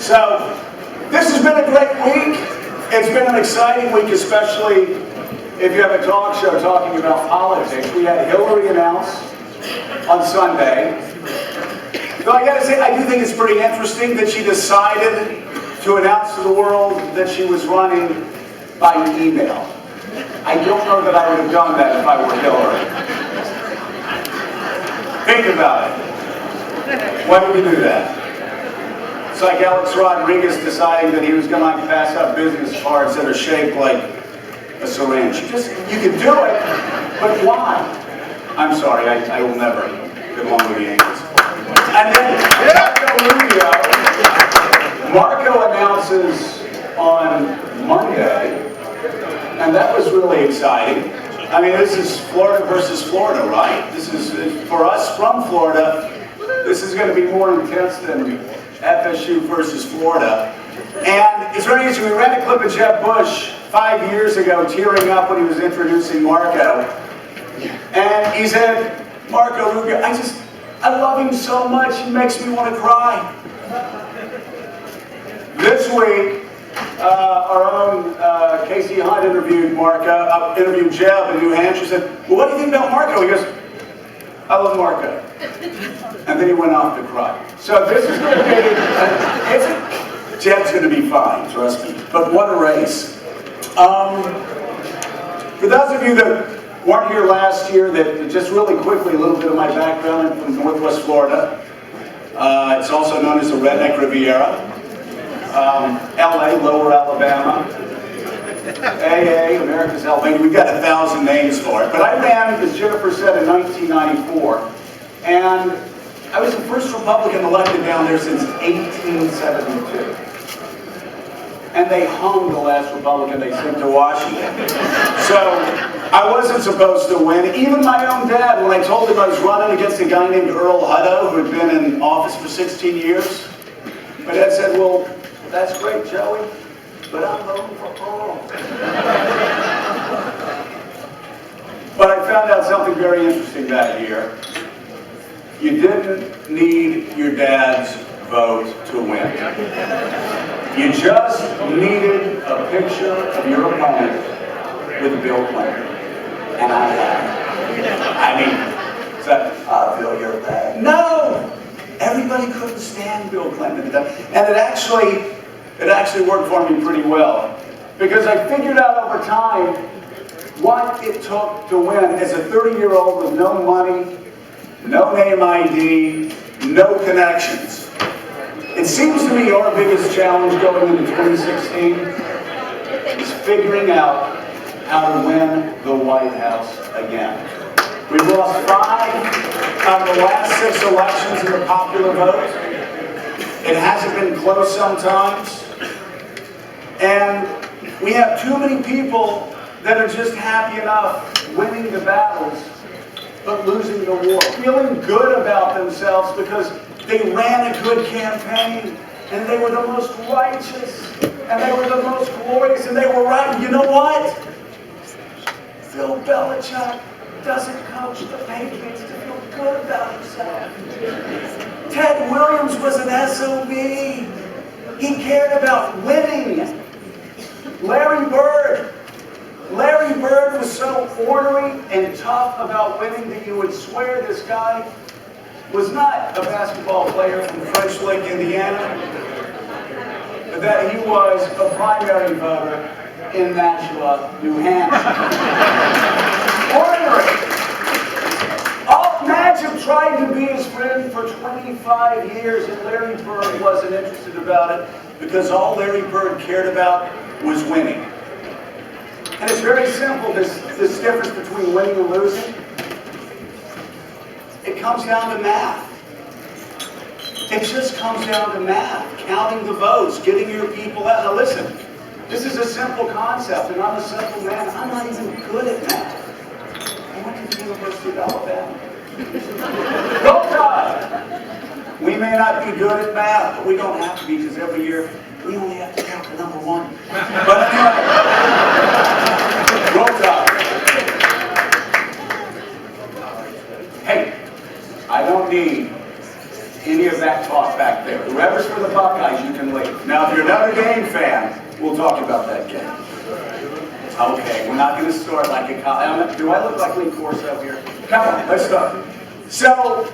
So, this has been a great week. It's been an exciting week, especially if you have a talk show talking about politics. We had Hillary announced on Sunday. Though I gotta say, I do think it's pretty interesting that she decided to announce to the world that she was running by email. I don't know that I would have done that if I were Hillary. Think about it. Why would we do that? It's like Alex Rodriguez deciding that he was going to pass out business cards that are shaped like a syringe. You can do it, but why? I'm sorry, I will never get along with the Yankees. And then Marco announces on Monday, and that was really exciting. I mean, this is Florida versus Florida, right? This is, for us from Florida, this is going to be more intense than FSU versus Florida. And it's very interesting. We ran a clip of Jeb Bush 5 years ago tearing up when he was introducing Marco. And he said, Marco Rubio, I love him so much, he makes me want to cry. This week, our own Casey Hunt interviewed Jeb in New Hampshire. Said, well, what do you think about Marco? He goes, I love Marco. And then he went off to cry. So this is going to be, Jeb's going to be fine, trust me. But what a race. For those of you that weren't here last year, that just really quickly, a little bit of my background. I'm from Northwest Florida. It's also known as the Redneck Riviera. LA, Lower Alabama. AA, America's Albania. We've got 1,000 names for it. But I ran, as Jennifer said, in 1994. And I was the first Republican elected down there since 1872. And they hung the last Republican they sent to Washington. So I wasn't supposed to win. Even my own dad, when I told him I was running against a guy named Earl Hutto, who had been in office for 16 years, my dad said, well, that's great, Joey, but I'm voting for Earl. But I found out something very interesting that year. You didn't need your dad's vote to win. You just needed a picture of your opponent with Bill Clinton. And I had it. I mean, it's like, Bill, you're bad. No! Everybody couldn't stand Bill Clinton at the time. And it actually worked for me pretty well. Because I figured out over time what it took to win as a 30-year-old with no money, no name ID, no connections. It seems to me our biggest challenge going into 2016 is figuring out how to win the White House again. We've lost 5 out of the last 6 elections in the popular vote. It hasn't been close sometimes. And we have too many people that are just happy enough winning the battles but losing the war, feeling good about themselves because they ran a good campaign and they were the most righteous and they were the most glorious and they were right. And you know what? Bill Belichick doesn't coach the Patriots to feel good about himself. Ted Williams was an SOB. He cared about winning. Larry Bird was so ornery and tough about winning that you would swear this guy was not a basketball player from French Lick, Indiana, but that he was a primary voter in Nashua, New Hampshire. Ornery! Alt Magic tried to be his friend for 25 years, and Larry Bird wasn't interested about it because all Larry Bird cared about was winning. And it's very simple, this difference between winning and losing. It comes down to math. It just comes down to math, counting the votes, getting your people out. Now listen, this is a simple concept, and I'm a simple man. I'm not even good at math. I went to the University of Alabama. Go Tide! We may not be good at math, but we don't have to be, because every year we only have to count the number 1. But anyway, go Tide! Hey, I don't need any of that talk back there. Whoever's for the Buckeyes, you can leave. we'll talk about that game. Okay, we're not going to start like a college. Do I look like Lee Corso here? Come on, let's start. So,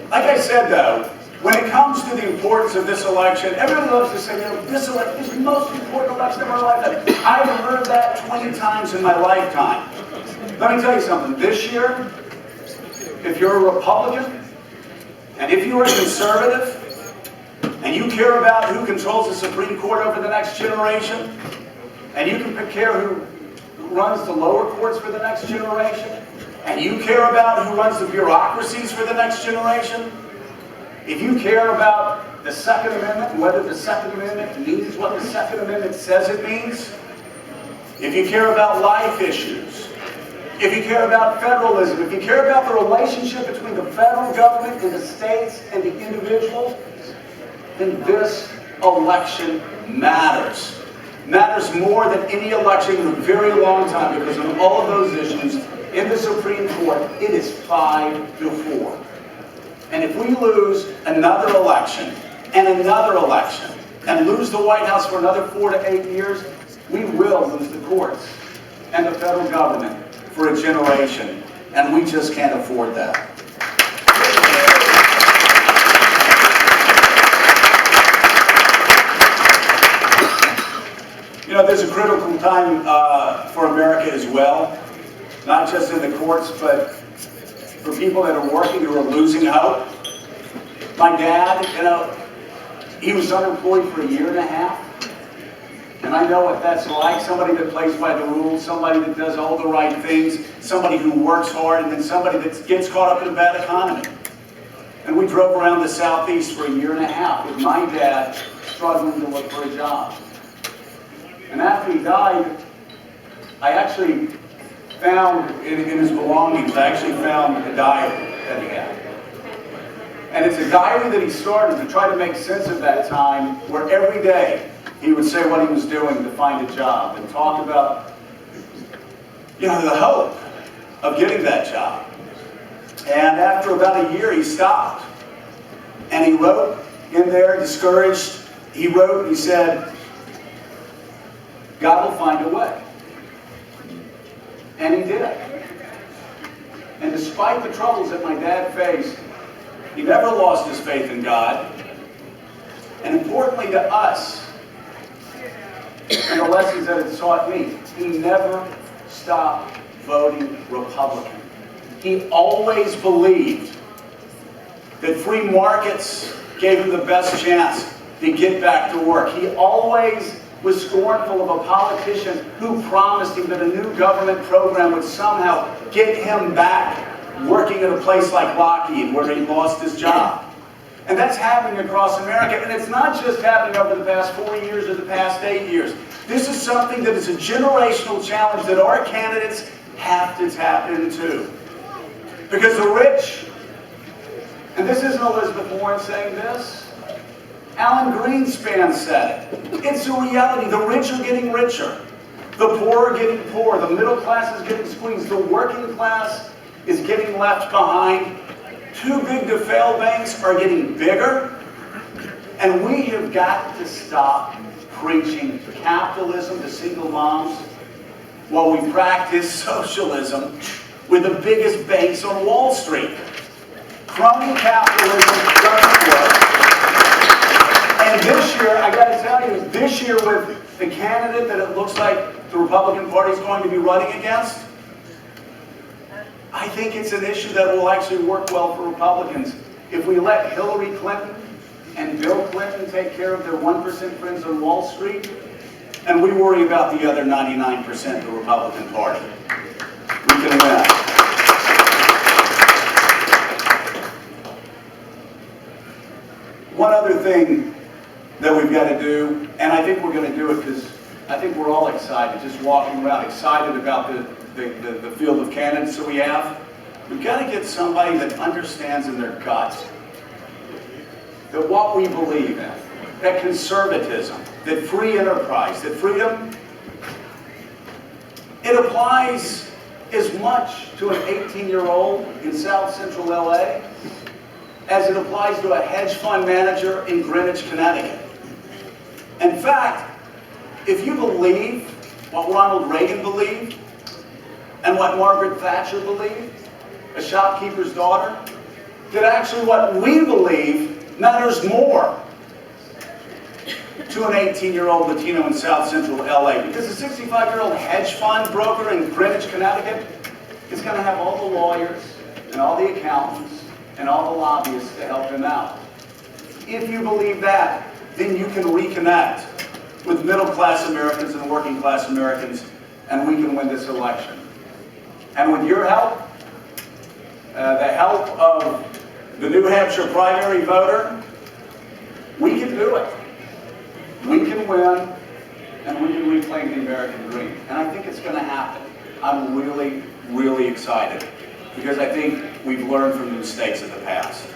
like I said though, when it comes to the importance of this election, everyone loves to say, this election is the most important election of our lifetime. I've heard that 20 times in my lifetime. Let me tell you something. This year, if you're a Republican, and if you're a conservative, and you care about who controls the Supreme Court over the next generation, and you can care who runs the lower courts for the next generation, and you care about who runs the bureaucracies for the next generation, if you care about the Second Amendment and whether the Second Amendment means what the Second Amendment says it means, if you care about life issues, if you care about federalism, if you care about the relationship between the federal government and the states and the individuals, then this election matters. Matters more than any election in a very long time, because on all of those issues in the Supreme Court, it is 5-4. And if we lose another election and another election and lose the White House for another 4 to 8 years, we will lose the courts and the federal government for a generation, and we just can't afford that. You know, there's a critical time for America as well, not just in the courts, but for people that are working who are losing hope. My dad, he was unemployed for 1.5 years. And I know what that's like. Somebody that plays by the rules, somebody that does all the right things, somebody who works hard, and then somebody that gets caught up in a bad economy. And we drove around the Southeast for 1.5 years with my dad struggling to look for a job. And after he died, I actually found, in his belongings, I actually found a diary that he had. And it's a diary that he started to try to make sense of that time, where every day he would say what he was doing to find a job and talk about, the hope of getting that job. And after about 1 year, he stopped. And he wrote in there, discouraged, he wrote, he said, God will find a way. And he did. And despite the troubles that my dad faced, he never lost his faith in God. And importantly to us, and the lessons that it taught me, he never stopped voting Republican. He always believed that free markets gave him the best chance to get back to work. He always was scornful of a politician who promised him that a new government program would somehow get him back working at a place like Lockheed, where he lost his job. And that's happening across America, and it's not just happening over the past 4 years or the past 8 years. This is something that is a generational challenge that our candidates have to tap into. Because the rich, and this isn't Elizabeth Warren saying this, Alan Greenspan said it. It's a reality. The rich are getting richer. The poor are getting poorer. The middle class is getting squeezed. The working class is getting left behind. Too big to fail banks are getting bigger. And we have got to stop preaching capitalism to single moms while we practice socialism with the biggest banks on Wall Street. Crony capitalism doesn't work. And this year, I got to tell you, this year with the candidate that it looks like the Republican Party is going to be running against, I think it's an issue that will actually work well for Republicans. If we let Hillary Clinton and Bill Clinton take care of their 1% friends on Wall Street, and we worry about the other 99% of the Republican Party, we can win. One other thing that we've got to do, and I think we're going to do it because I think we're all excited, just walking around excited about the field of candidates that we have. We've got to get somebody that understands in their guts that what we believe in, that conservatism, that free enterprise, that freedom, it applies as much to an 18-year-old in South Central LA as it applies to a hedge fund manager in Greenwich, Connecticut. In fact, if you believe what Ronald Reagan believed and what Margaret Thatcher believed, a shopkeeper's daughter, that actually what we believe matters more to an 18-year-old Latino in South Central LA, because a 65-year-old hedge fund broker in Greenwich, Connecticut is going to have all the lawyers and all the accountants and all the lobbyists to help him out. If you believe that, then you can reconnect with middle-class Americans and working-class Americans, and we can win this election. And with your help, the help of the New Hampshire primary voter, we can do it. We can win, and we can reclaim the American dream. And I think it's going to happen. I'm really, really excited, because I think we've learned from the mistakes of the past.